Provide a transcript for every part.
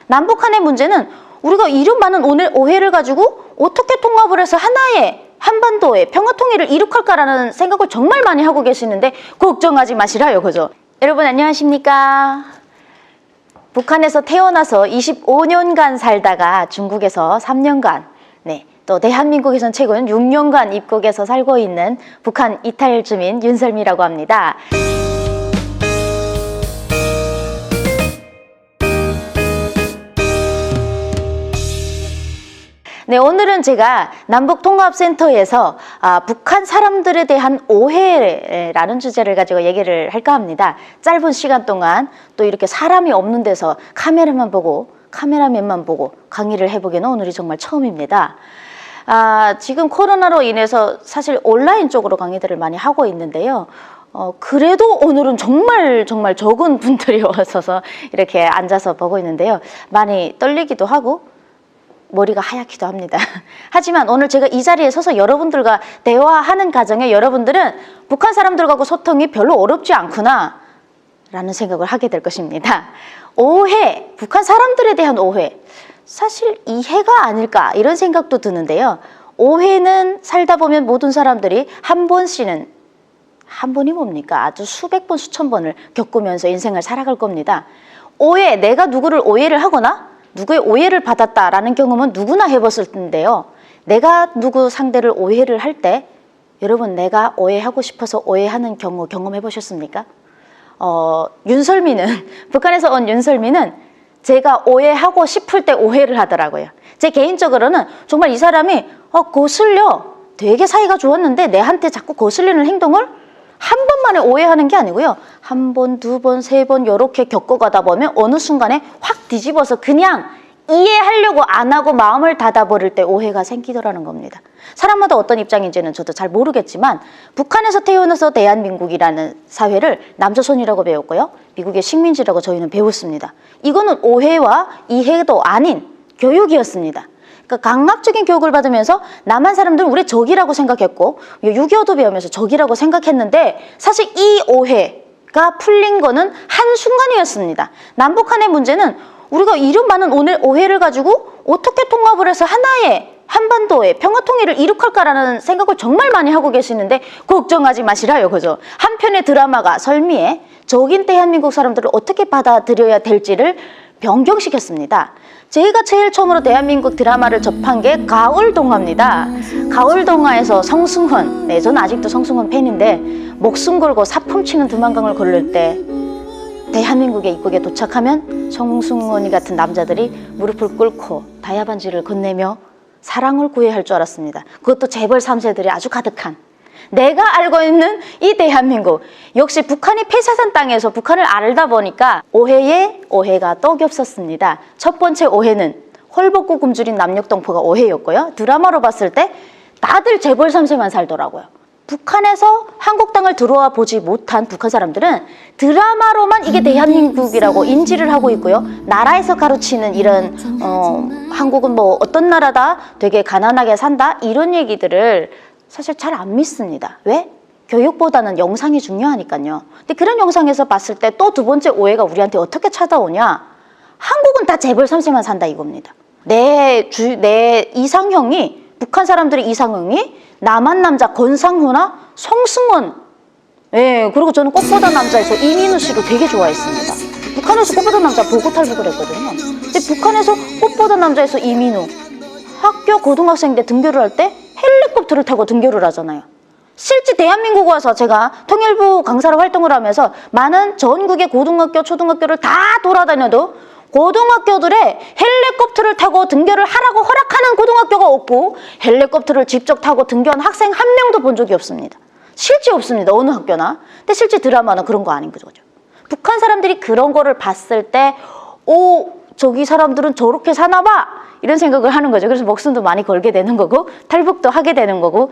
남북한의 문제는 우리가 이런 많은 오해를 가지고 어떻게 통합을 해서 하나의 한반도의 평화통일을 이룩할까라는 생각을 정말 많이 하고 계시는데 걱정하지 마시라요, 그죠? 여러분 안녕하십니까? 북한에서 태어나서 25년간 살다가 중국에서 3년간, 또 대한민국에선 최근 6년간 입국해서 살고 있는 북한 이탈 주민 윤설미라고 합니다. 네, 오늘은 제가 남북통합센터에서 북한 사람들에 대한 오해라는 주제를 가지고 얘기를 할까 합니다. 짧은 시간 동안 또 이렇게 사람이 없는 데서 카메라맨만 보고 강의를 해보기는 오늘이 정말 처음입니다. 지금 코로나로 인해서 사실 온라인 쪽으로 강의들을 많이 하고 있는데요. 그래도 오늘은 정말 적은 분들이 오셔서 이렇게 앉아서 보고 있는데요. 많이 떨리기도 하고 머리가 하얗기도 합니다. 하지만 오늘 제가 이 자리에 서서 여러분들과 대화하는 과정에 여러분들은 북한 사람들하고 소통이 별로 어렵지 않구나 라는 생각을 하게 될 것입니다. 오해, 북한 사람들에 대한 오해, 사실 이해가 아닐까 이런 생각도 드는데요. 오해는 살다 보면 모든 사람들이 한 번씩은, 한 번이 뭡니까? 아주 수백 번, 수천 번을 겪으면서 인생을 살아갈 겁니다. 오해, 내가 누구를 오해를 하거나 누구의 오해를 받았다라는 경험은 누구나 해봤을 텐데요. 내가 누구 상대를 오해를 할 때 여러분 내가 오해하고 싶어서 오해하는 경우 경험해 보셨습니까? 윤설미는 북한에서 온 윤설미는 제가 오해하고 싶을 때 오해를 하더라고요. 제 개인적으로는 정말 이 사람이 거슬려 되게 사이가 좋았는데 내한테 자꾸 거슬리는 행동을 한 번만에 오해하는 게 아니고요. 한 번, 두 번, 세 번 이렇게 겪어가다 보면 어느 순간에 확 뒤집어서 그냥 이해하려고 안 하고 마음을 닫아버릴 때 오해가 생기더라는 겁니다. 사람마다 어떤 입장인지는 저도 잘 모르겠지만 북한에서 태어나서 대한민국이라는 사회를 남조선이라고 배웠고요. 미국의 식민지라고 저희는 배웠습니다. 이거는 오해와 이해도 아닌 교육이었습니다. 그러니까 강압적인 교육을 받으면서 남한 사람들은 우리 적이라고 생각했고 6.25도 배우면서 적이라고 생각했는데 사실 이 오해가 풀린 거는 한순간이었습니다. 남북한의 문제는 우리가 이런 많은 오해를 가지고 어떻게 통합을 해서 하나의 한반도의 평화통일을 이룩할까라는 생각을 정말 많이 하고 계시는데 걱정하지 마시라요, 그죠? 한 편의 드라마가 설미의 적인 대한민국 사람들을 어떻게 받아들여야 될지를 변경시켰습니다. 제가 제일 처음으로 대한민국 드라마를 접한 게 가을동화입니다. 가을동화에서 성승헌, 저는 아직도 성승헌 팬인데 목숨 걸고 사품치는 두만강을 걸을 때 대한민국에 입국에 도착하면 성승헌이 같은 남자들이 무릎을 꿇고 다야반지를 건네며 사랑을 구해할 줄 알았습니다. 그것도 재벌 3세들이 아주 가득한 내가 알고 있는 이 대한민국, 역시 북한이 폐사산 땅에서 북한을 알다 보니까 오해에 오해가 떡이 없었습니다. 첫 번째 오해는 헐벗고 굶주린 남녘동포가 오해였고요. 드라마로 봤을 때 다들 재벌 3세만 살더라고요. 북한에서 한국 땅을 들어와 보지 못한 북한 사람들은 드라마로만 이게 대한민국이라고 인지를 하고 있고요. 나라에서 가르치는 이런 한국은 뭐 어떤 나라다, 되게 가난하게 산다 이런 얘기들을 사실 잘 안 믿습니다. 왜? 교육보다는 영상이 중요하니까요. 근데 그런 영상에서 봤을 때 또 두 번째 오해가 우리한테 어떻게 찾아오냐? 한국은 다 재벌 3세만 산다 이겁니다. 내 이상형이, 북한 사람들의 이상형이 남한 남자 권상우나 성승헌, 그리고 저는 꽃보다 남자에서 이민우 씨를 되게 좋아했습니다. 북한에서 꽃보다 남자 보고 탈북을 했거든요. 근데 북한에서 꽃보다 남자에서 이민우, 학교 고등학생 때 등교를 할 때 헬리콥터를 타고 등교를 하잖아요. 실제 대한민국 와서 제가 통일부 강사로 활동을 하면서 많은 전국의 고등학교, 초등학교를 다 돌아다녀도 고등학교들의 헬리콥터를 타고 등교를 하라고 허락하는 고등학교가 없고 헬리콥터를 직접 타고 등교한 학생 한 명도 본 적이 없습니다. 실제 없습니다. 어느 학교나. 근데 실제 드라마는 그런 거 아닌 거죠. 북한 사람들이 그런 거를 봤을 때 저기 사람들은 저렇게 사나 봐 이런 생각을 하는 거죠. 그래서 목숨도 많이 걸게 되는 거고 탈북도 하게 되는 거고.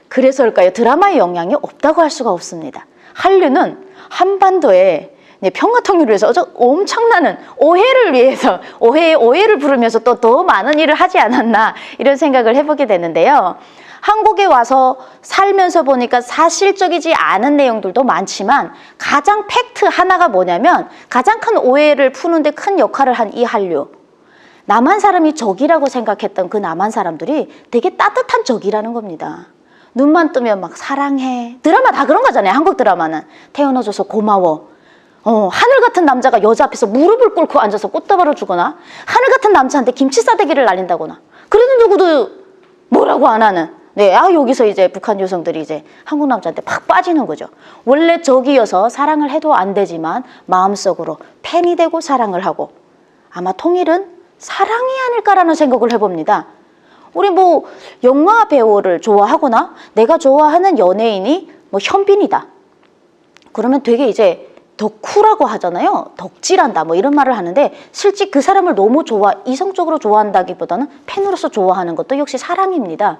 그래서일까요? 드라마의 영향이 없다고 할 수가 없습니다. 한류는 한반도에 평화통일을 위해서 엄청나는 오해를 위해서 오해를 부르면서 또 더 많은 일을 하지 않았나 이런 생각을 해보게 되는데요. 한국에 와서 살면서 보니까 사실적이지 않은 내용들도 많지만 가장 팩트 하나가 뭐냐면 가장 큰 오해를 푸는데 큰 역할을 한 이 한류. 남한 사람이 적이라고 생각했던 그 남한 사람들이 되게 따뜻한 적이라는 겁니다. 눈만 뜨면 막 사랑해. 드라마 다 그런 거잖아요. 한국 드라마는. 태어나줘서 고마워. 하늘 같은 남자가 여자 앞에서 무릎을 꿇고 앉아서 꽃다발을 주거나, 하늘 같은 남자한테 김치 싸대기를 날린다거나, 그래도 누구도 뭐라고 안 하는. 네, 여기서 이제 북한 여성들이 이제 한국 남자한테 팍 빠지는 거죠. 원래 적이어서 사랑을 해도 안 되지만 마음속으로 팬이 되고 사랑을 하고, 아마 통일은 사랑이 아닐까라는 생각을 해봅니다. 우리 뭐 영화 배우를 좋아하거나 내가 좋아하는 연예인이 뭐 현빈이다. 그러면 되게 이제 덕후라고 하잖아요. 덕질한다 뭐 이런 말을 하는데, 실제 그 사람을 너무 이성적으로 좋아한다기보다는 팬으로서 좋아하는 것도 역시 사랑입니다.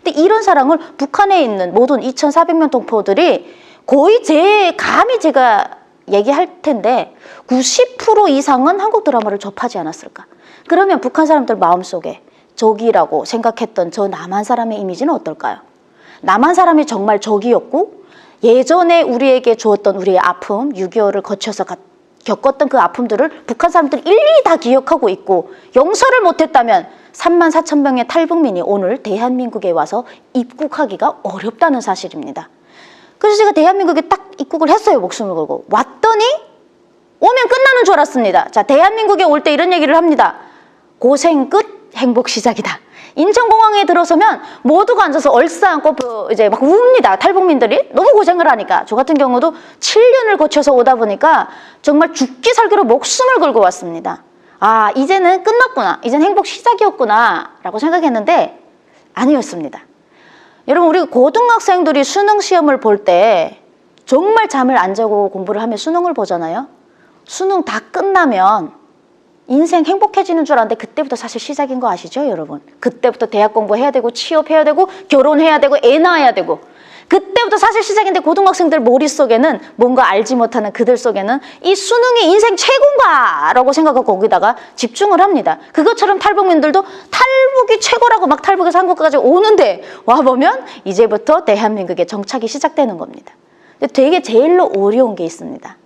근데 이런 사랑을 북한에 있는 모든 2,400명 동포들이 거의 감히 제가 얘기할 텐데 90% 이상은 한국 드라마를 접하지 않았을까. 그러면 북한 사람들 마음속에 적이라고 생각했던 저 남한 사람의 이미지는 어떨까요? 남한 사람이 정말 적이었고, 예전에 우리에게 주었던 우리의 아픔, 6.25를 거쳐서 겪었던 그 아픔들을 북한 사람들이 일일이 다 기억하고 있고, 용서를 못했다면 34,000명의 탈북민이 오늘 대한민국에 와서 입국하기가 어렵다는 사실입니다. 그래서 제가 대한민국에 딱 입국을 했어요. 목숨을 걸고 왔더니 오면 끝나는 줄 알았습니다. 자, 대한민국에 올 때 이런 얘기를 합니다. 고생 끝, 행복 시작이다. 인천공항에 들어서면 모두가 앉아서 얼싸안고 이제 막 웁니다. 탈북민들이 너무 고생을 하니까. 저 같은 경우도 7년을 거쳐서 오다 보니까 정말 죽기 살기로 목숨을 걸고 왔습니다. 이제는 끝났구나. 이제는 행복 시작이었구나 라고 생각했는데 아니었습니다. 여러분, 우리 고등학생들이 수능 시험을 볼 때 정말 잠을 안 자고 공부를 하며 수능을 보잖아요. 수능 다 끝나면 인생 행복해지는 줄 알았는데 그때부터 사실 시작인 거 아시죠, 여러분? 그때부터 대학 공부해야 되고 취업해야 되고 결혼해야 되고 애 낳아야 되고, 그때부터 사실 시작인데 고등학생들 머릿속에는, 뭔가 알지 못하는 그들 속에는 이 수능이 인생 최고인가 라고 생각하고 거기다가 집중을 합니다. 그것처럼 탈북민들도 탈북이 최고라고 막 탈북해서 한국까지 오는데 와보면 이제부터 대한민국의 정착이 시작되는 겁니다. 근데 되게 제일로 어려운 게 있습니다.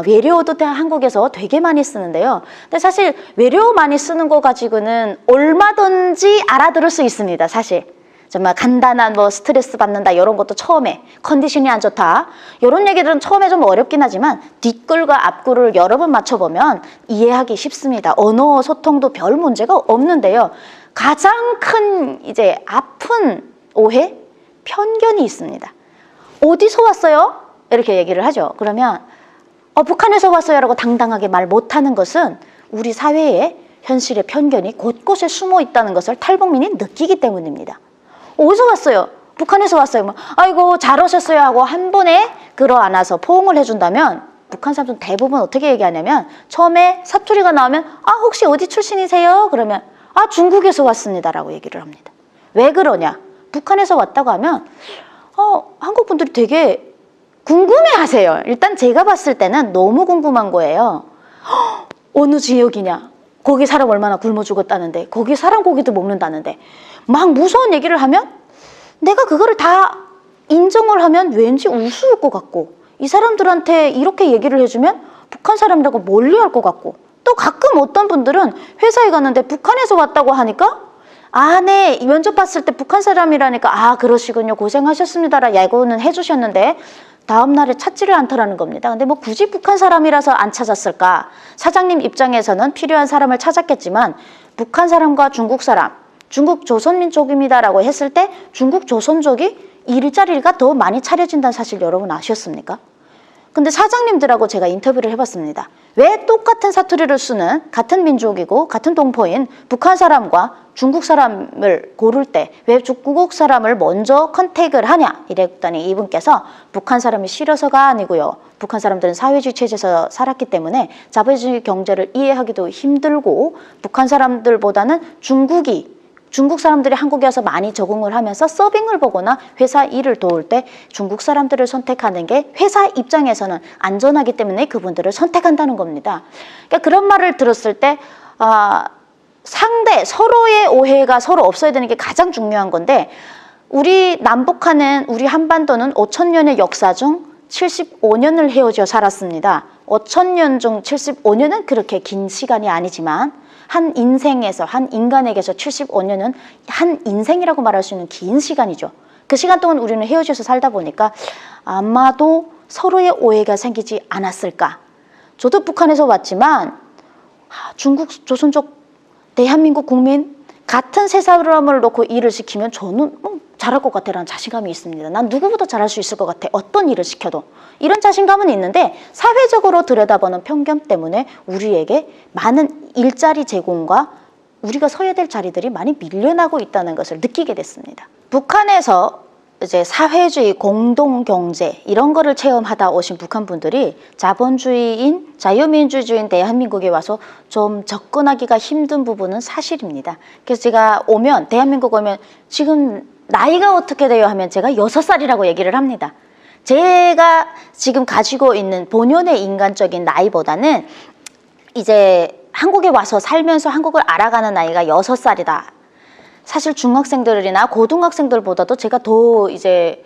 외래어도 한국에서 되게 많이 쓰는데요. 근데 사실 외래어 많이 쓰는 거 가지고는 얼마든지 알아들을 수 있습니다. 사실 정말 간단한 뭐 스트레스 받는다 이런 것도 처음에 컨디션이 안 좋다 이런 얘기들은 처음에 좀 어렵긴 하지만 뒷글과 앞글을 여러 번 맞춰보면 이해하기 쉽습니다. 언어 소통도 별 문제가 없는데요. 가장 큰 이제 아픈 오해, 편견이 있습니다. 어디서 왔어요? 이렇게 얘기를 하죠. 그러면 북한에서 왔어요 라고 당당하게 말 못하는 것은 우리 사회에 현실의 편견이 곳곳에 숨어 있다는 것을 탈북민이 느끼기 때문입니다. 어디서 왔어요? 북한에서 왔어요. 아이고 잘 오셨어요 하고 한 번에 끌어안아서 포옹을 해준다면 북한 사람들은 대부분 어떻게 얘기하냐면, 처음에 사투리가 나오면 혹시 어디 출신이세요? 그러면 중국에서 왔습니다 라고 얘기를 합니다. 왜 그러냐? 북한에서 왔다고 하면 한국 분들이 되게 궁금해하세요. 일단 제가 봤을 때는 너무 궁금한 거예요. 어느 지역이냐? 거기 사람 얼마나 굶어 죽었다는데, 거기 사람 고기도 먹는다는데, 막 무서운 얘기를 하면 내가 그거를 다 인정을 하면 왠지 우스울 것 같고, 이 사람들한테 이렇게 얘기를 해주면 북한 사람이라고 멀리할 것 같고, 또 가끔 어떤 분들은 회사에 갔는데 북한에서 왔다고 하니까 네, 면접 봤을 때 북한 사람이라니까 그러시군요, 고생하셨습니다 라 예고는 해주셨는데 다음날에 찾지를 않더라는 겁니다. 근데 뭐 굳이 북한 사람이라서 안 찾았을까? 사장님 입장에서는 필요한 사람을 찾았겠지만 북한 사람과 중국 사람, 중국 조선민족입니다 라고 했을 때 중국 조선족이 일자리가 더 많이 차려진다는 사실 여러분 아셨습니까? 근데 사장님들하고 제가 인터뷰를 해봤습니다. 왜 똑같은 사투리를 쓰는 같은 민족이고 같은 동포인 북한 사람과 중국 사람을 고를 때 왜 중국 사람을 먼저 컨택을 하냐 이랬더니 이분께서 북한 사람이 싫어서가 아니고요. 북한 사람들은 사회주의 체제에서 살았기 때문에 자본주의 경제를 이해하기도 힘들고, 북한 사람들보다는 중국 사람들이 한국에 와서 많이 적응을 하면서 서빙을 보거나 회사 일을 도울 때 중국 사람들을 선택하는 게 회사 입장에서는 안전하기 때문에 그분들을 선택한다는 겁니다. 그러니까 그런 말을 들었을 때 서로의 오해가 서로 없어야 되는 게 가장 중요한 건데, 우리 남북한은, 우리 한반도는 5,000년의 역사 중 75년을 헤어져 살았습니다. 5,000년 중 75년은 그렇게 긴 시간이 아니지만 한 인생에서, 한 인간에게서 75년은 한 인생이라고 말할 수 있는 긴 시간이죠. 그 시간 동안 우리는 헤어져서 살다 보니까 아마도 서로의 오해가 생기지 않았을까. 저도 북한에서 왔지만 중국, 조선족, 대한민국 국민 같은 세 사람을 놓고 일을 시키면 저는 잘할 것 같아라는 자신감이 있습니다. 난 누구보다 잘할 수 있을 것 같아. 어떤 일을 시켜도. 이런 자신감은 있는데 사회적으로 들여다보는 편견 때문에 우리에게 많은 일자리 제공과 우리가 서야 될 자리들이 많이 밀려나고 있다는 것을 느끼게 됐습니다. 북한에서 이제 사회주의, 공동경제 이런 거를 체험하다 오신 북한 분들이 자본주의인, 자유민주주의인 대한민국에 와서 좀 접근하기가 힘든 부분은 사실입니다. 그래서 제가 오면, 대한민국 오면 지금 나이가 어떻게 돼요 하면 제가 6살이라고 얘기를 합니다. 제가 지금 가지고 있는 본연의 인간적인 나이보다는 이제 한국에 와서 살면서 한국을 알아가는 나이가 6살이다. 사실 중학생들이나 고등학생들보다도 제가 더 이제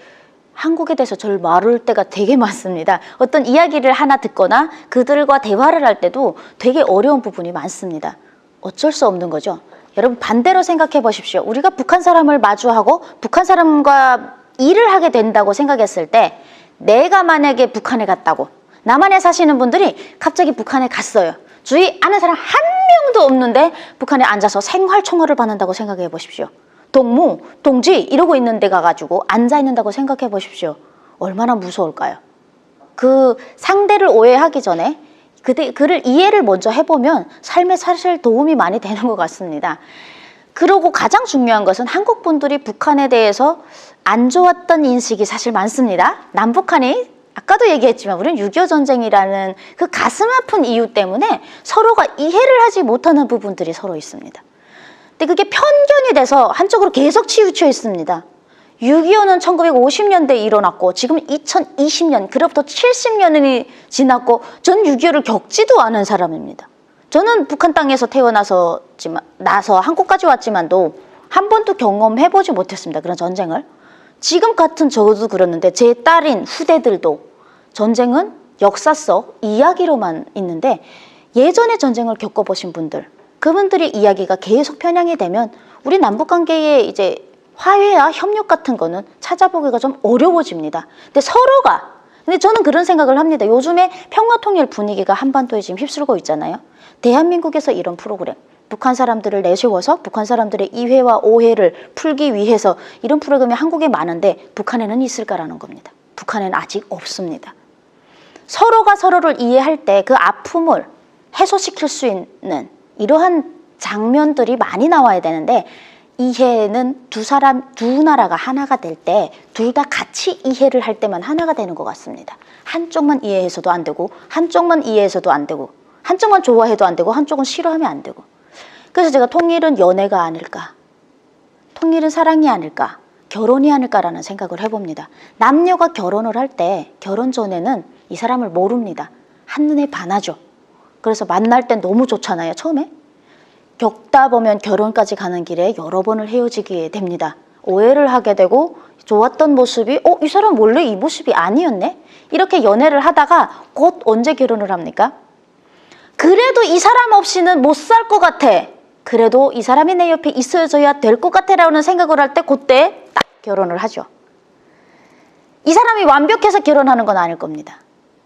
한국에 대해서 절 모를 때가 되게 많습니다. 어떤 이야기를 하나 듣거나 그들과 대화를 할 때도 되게 어려운 부분이 많습니다. 어쩔 수 없는 거죠. 여러분 반대로 생각해 보십시오. 우리가 북한 사람을 마주하고 북한 사람과 일을 하게 된다고 생각했을 때 내가 만약에 북한에 갔다고 남한에 사시는 분들이 갑자기 북한에 갔어요. 주위 아는 사람 한 명도 없는데 북한에 앉아서 생활총알을 받는다고 생각해 보십시오. 동무, 동지 이러고 있는 데 가가지고 앉아 있는다고 생각해 보십시오. 얼마나 무서울까요? 그 상대를 오해하기 전에 그를 이해를 먼저 해보면 삶에 사실 도움이 많이 되는 것 같습니다. 그리고 가장 중요한 것은 한국 분들이 북한에 대해서 안 좋았던 인식이 사실 많습니다. 남북한이 아까도 얘기했지만 우리는 6.25 전쟁이라는 그 가슴 아픈 이유 때문에 서로가 이해를 하지 못하는 부분들이 서로 있습니다. 근데 그게 편견이 돼서 한쪽으로 계속 치우쳐 있습니다. 6.25는 1950년대에 일어났고 지금 2020년, 그로부터 70년이 지났고 전 6.25를 겪지도 않은 사람입니다. 저는 북한 땅에서 태어나서 한국까지 왔지만도 한 번도 경험해보지 못했습니다. 그런 전쟁을. 지금 같은 저도 그렇는데 제 딸인 후대들도 전쟁은 역사 속 이야기로만 있는데 예전에 전쟁을 겪어보신 분들, 그분들의 이야기가 계속 편향이 되면 우리 남북관계의 이제 화해와 협력 같은 거는 찾아보기가 좀 어려워집니다. 근데 저는 그런 생각을 합니다. 요즘에 평화통일 분위기가 한반도에 지금 휩쓸고 있잖아요. 대한민국에서 이런 프로그램, 북한 사람들을 내세워서 북한 사람들의 이해와 오해를 풀기 위해서 이런 프로그램이 한국에 많은데 북한에는 있을까라는 겁니다. 북한에는 아직 없습니다. 서로가 서로를 이해할 때 그 아픔을 해소시킬 수 있는 이러한 장면들이 많이 나와야 되는데 이해는 두 나라가 하나가 될 때 둘 다 같이 이해를 할 때만 하나가 되는 것 같습니다. 한쪽만 이해해서도 안 되고 한쪽만 이해해서도 안 되고 한쪽만 좋아해도 안 되고 한쪽은 싫어하면 안 되고 그래서 제가 통일은 연애가 아닐까, 통일은 사랑이 아닐까, 결혼이 아닐까라는 생각을 해봅니다. 남녀가 결혼을 할 때 결혼 전에는 이 사람을 모릅니다. 한눈에 반하죠. 그래서 만날 땐 너무 좋잖아요. 처음에 겪다 보면 결혼까지 가는 길에 여러 번을 헤어지게 됩니다. 오해를 하게 되고 좋았던 모습이 이 사람 원래 이 모습이 아니었네? 이렇게 연애를 하다가 곧 언제 결혼을 합니까? 그래도 이 사람 없이는 못 살 것 같아. 그래도 이 사람이 내 옆에 있어줘야 될 것 같아 라는 생각을 할 때 그때 딱 결혼을 하죠. 이 사람이 완벽해서 결혼하는 건 아닐 겁니다.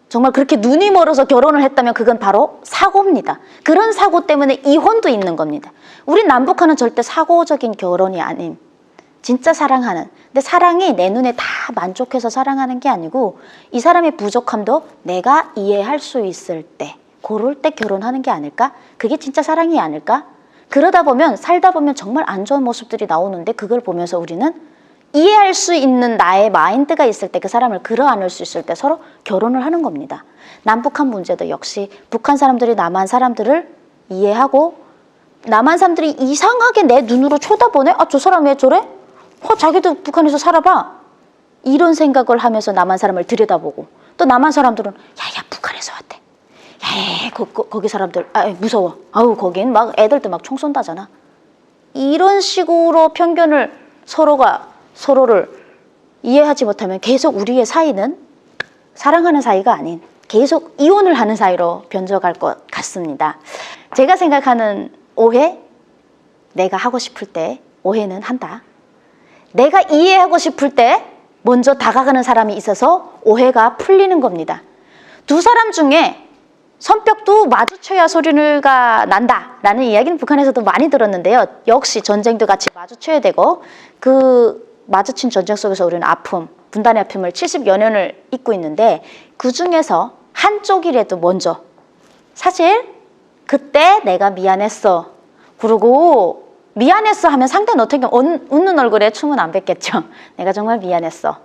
정말 그렇게 눈이 멀어서 결혼을 했다면 그건 바로 사고입니다. 그런 사고 때문에 이혼도 있는 겁니다. 우리 남북한은 절대 사고적인 결혼이 아닌 진짜 사랑하는, 근데 사랑이 내 눈에 다 만족해서 사랑하는 게 아니고 이 사람의 부족함도 내가 이해할 수 있을 때 그럴 때 결혼하는 게 아닐까? 그게 진짜 사랑이 아닐까? 그러다 보면 살다 보면 정말 안 좋은 모습들이 나오는데 그걸 보면서 우리는 이해할 수 있는 나의 마인드가 있을 때 그 사람을 끌어안을 수 있을 때 서로 결혼을 하는 겁니다. 남북한 문제도 역시 북한 사람들이 남한 사람들을 이해하고 남한 사람들이 이상하게 내 눈으로 쳐다보네? 저 사람 왜 저래? 자기도 북한에서 살아봐. 이런 생각을 하면서 남한 사람을 들여다보고 또 남한 사람들은 야 북한에서 왔대. 거기 사람들 무서워. 거긴 막 애들도 막 총 쏜다잖아. 이런 식으로 편견을 서로를 이해하지 못하면 계속 우리의 사이는 사랑하는 사이가 아닌 계속 이혼을 하는 사이로 변져갈 것 같습니다. 제가 생각하는 오해, 내가 하고 싶을 때 오해는 한다. 내가 이해하고 싶을 때 먼저 다가가는 사람이 있어서 오해가 풀리는 겁니다. 두 사람 중에 손뼉도 마주쳐야 소리가 난다라는 이야기는 북한에서도 많이 들었는데요. 역시 전쟁도 같이 마주쳐야 되고 그 마주친 전쟁 속에서 우리는 아픔, 분단의 아픔을 70여 년을 잊고 있는데 그 중에서 한쪽이라도 먼저 사실 그때 내가 미안했어. 그러고 미안했어 하면 상대는 어떻게 웃는 얼굴에 춤은 안 뱉겠죠. 내가 정말 미안했어.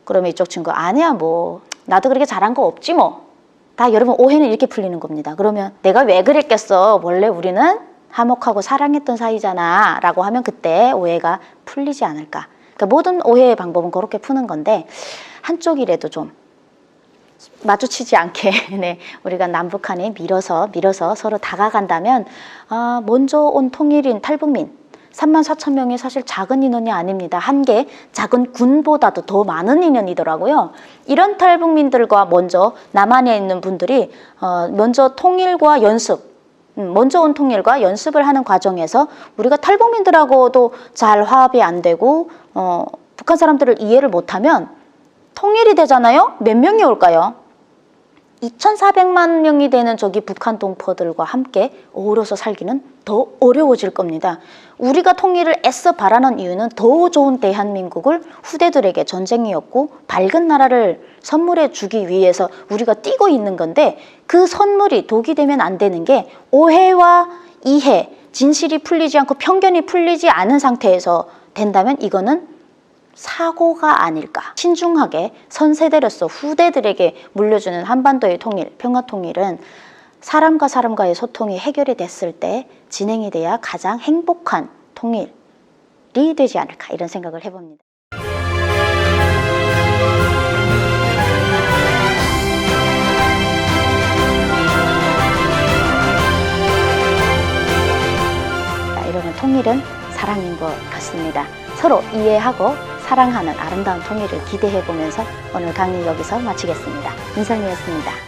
그러면 이쪽 친구 아니야 뭐 나도 그렇게 잘한 거 없지 뭐. 다 여러분 오해는 이렇게 풀리는 겁니다. 그러면 내가 왜 그랬겠어. 원래 우리는 화목하고 사랑했던 사이잖아 라고 하면 그때 오해가 풀리지 않을까. 그러니까 모든 오해의 방법은 그렇게 푸는 건데 한쪽이라도 좀 마주치지 않게 네, 우리가 남북한이 밀어서 서로 다가간다면 먼저 온 통일인 탈북민 34,000명이 사실 작은 인원이 아닙니다. 한 개 작은 군보다도 더 많은 인원이더라고요. 이런 탈북민들과 먼저 남한에 있는 분들이 먼저 통일과 연습 먼저 온 통일과 연습을 하는 과정에서 우리가 탈북민들하고도 잘 화합이 안 되고 북한 사람들을 이해를 못하면 통일이 되잖아요? 몇 명이 올까요? 2,400만 명이 되는 저기 북한 동포들과 함께 어우러져 살기는 더 어려워질 겁니다. 우리가 통일을 애써 바라는 이유는 더 좋은 대한민국을 후대들에게 전쟁이었고 밝은 나라를 선물해 주기 위해서 우리가 뛰고 있는 건데 그 선물이 독이 되면 안 되는 게 오해와 이해, 진실이 풀리지 않고 편견이 풀리지 않은 상태에서 된다면 이거는 사고가 아닐까. 신중하게 선세대로서 후대들에게 물려주는 한반도의 통일, 평화통일은 사람과 사람과의 소통이 해결이 됐을 때 진행이 돼야 가장 행복한 통일이 되지 않을까 이런 생각을 해봅니다. 여러분 통일은 사랑인 것 같습니다. 서로 이해하고 사랑하는 아름다운 통일을 기대해보면서 오늘 강의 여기서 마치겠습니다. 민선이었습니다.